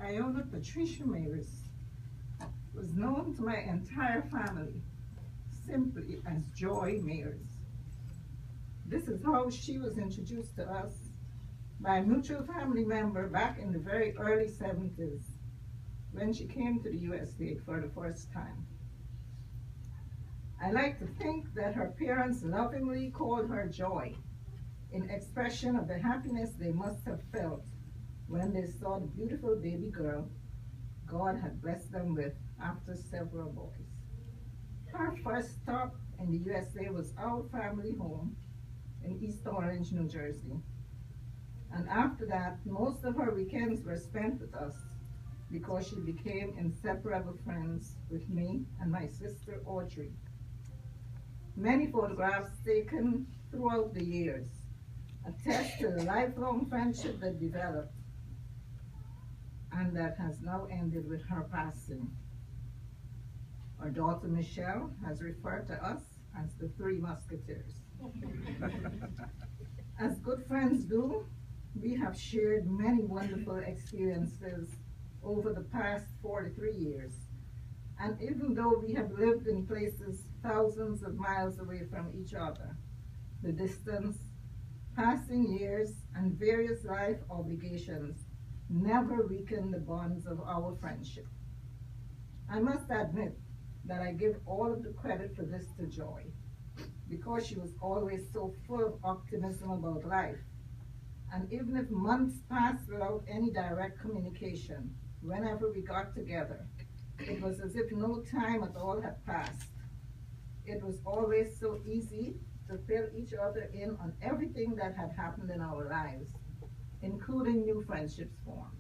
Iona Patricia Mayers was known to my entire family simply as Joy Mayers. This is how she was introduced to us by a mutual family member back in the very early 70s when she came to the USA for the first time. I like to think that her parents lovingly called her Joy in expression of the happiness they must have felt when they saw the beautiful baby girl God had blessed them with after several boys. Her first stop in the USA was our family home in East Orange, New Jersey. And after that, most of her weekends were spent with us because she became inseparable friends with me and my sister Audrey. Many photographs taken throughout the years attest to the lifelong friendship that developed and that has now ended with her passing. Our daughter Michelle has referred to us as the Three Musketeers. As good friends do, we have shared many wonderful experiences over the past 43 years. And even though we have lived in places thousands of miles away from each other, the distance, passing years, and various life obligations never weakened the bonds of our friendship. I must admit that I give all of the credit for this to Joy, because she was always so full of optimism about life. And even if months passed without any direct communication, whenever we got together, it was as if no time at all had passed. It was always so easy to fill each other in on everything that had happened in our lives, including new friendships formed.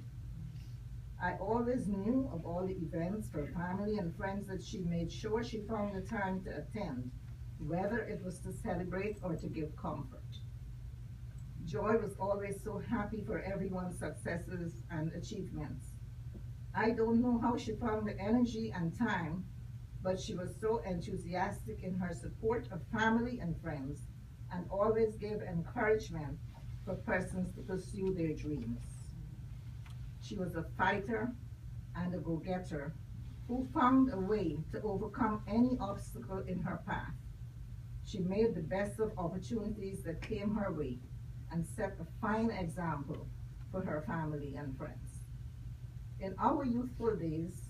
I always knew of all the events for family and friends that she made sure she found the time to attend, whether it was to celebrate or to give comfort. Joy was always so happy for everyone's successes and achievements. I don't know how she found the energy and time, but she was so enthusiastic in her support of family and friends and always gave encouragement for persons to pursue their dreams. She was a fighter and a go-getter who found a way to overcome any obstacle in her path. She made the best of opportunities that came her way and set a fine example for her family and friends. In our youthful days,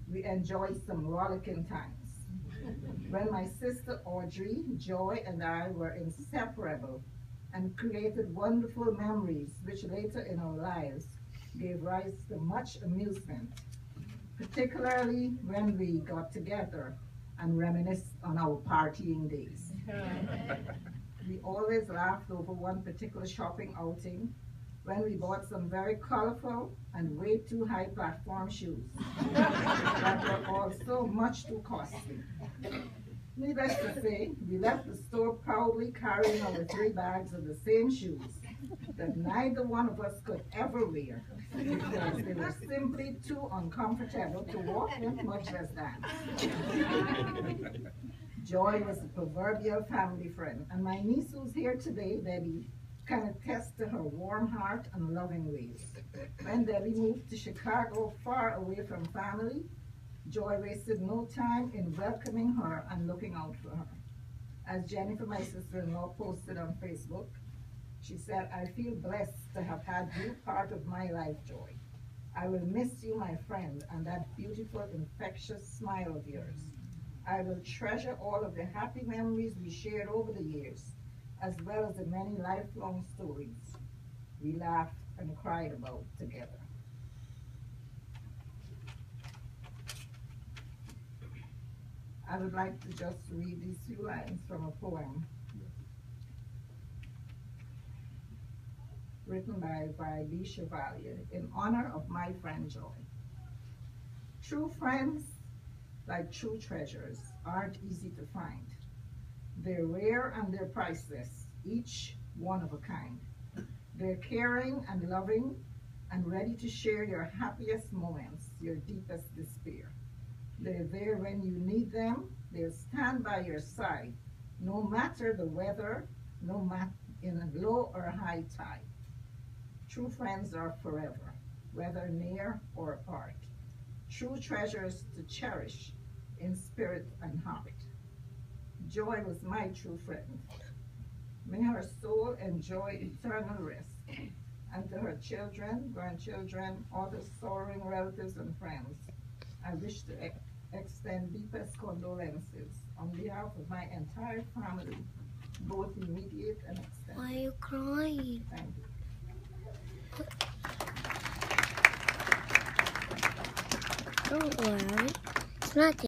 we enjoyed some rollicking times when my sister Audrey, Joy, and I were inseparable and created wonderful memories which later in our lives gave rise to much amusement, particularly when we got together and reminisced on our partying days. We always laughed over one particular shopping outing when we bought some very colorful and way too high platform shoes that were all so much too costly. Needless to say, we left the store proudly carrying our 3 bags of the same shoes that neither one of us could ever wear because they were simply too uncomfortable to walk in, much less dance. Joy was a proverbial family friend, and my niece who's here today, Debbie, can attest to her warm heart and loving ways. When Debbie moved to Chicago, far away from family, Joy wasted no time in welcoming her and looking out for her. As Jennifer, my sister-in-law, posted on Facebook, she said, "I feel blessed to have had you part of my life, Joy. I will miss you, my friend, and that beautiful, infectious smile of yours. I will treasure all of the happy memories we shared over the years, as well as the many lifelong stories we laughed and cried about together." I would like to just read these few lines from a poem written by B. Chevalier in honor of my friend Joy. True friends, like true treasures, aren't easy to find. They're rare and they're priceless, each one of a kind. They're caring and loving and ready to share your happiest moments, your deepest despair. They're there when you need them. They'll stand by your side, no matter the weather, no matter in a low or high tide. True friends are forever. whether near or apart. True treasures to cherish in spirit and heart. Joy was my true friend. May her soul enjoy eternal rest. And to her children, grandchildren, other sorrowing relatives and friends, I wish to extend deepest condolences on behalf of my entire family, both immediate and extended. Why are you crying? Thank you. Don't worry. It's not